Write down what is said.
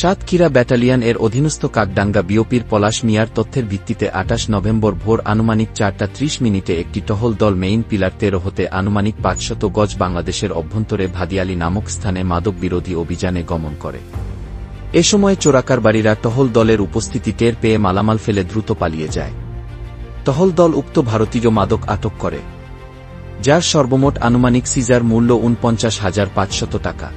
Satkhira battalion এর অধীনস্থ কাকডাঙ্গা বিওপির পলাশ মিয়ার তথ্যের ভিত্তিতে ২৮ নভেম্বর ভোর আনুমানিক ৪টা ৩০ একটি টহল দল মেইন পিলার ১৩ হতে আনুমানিক ৫০০ গজ বাংলাদেশের অভ্যন্তরে ভাদিয়ালি নামক স্থানে মাদক বিরোধী অভিযানে গমন করে। এ সময় চোরাকারবারীরা টহল দলের উপস্থিতি টের পেয়ে মালামাল ফেলে দ্রুত পালিয়ে যায়। টহল দল উক্ত ভারতীয় মাদক আটক করে, যার সর্বমোট আনুমানিক সিজার মূল্য ৪৯,৫০০ টাকা।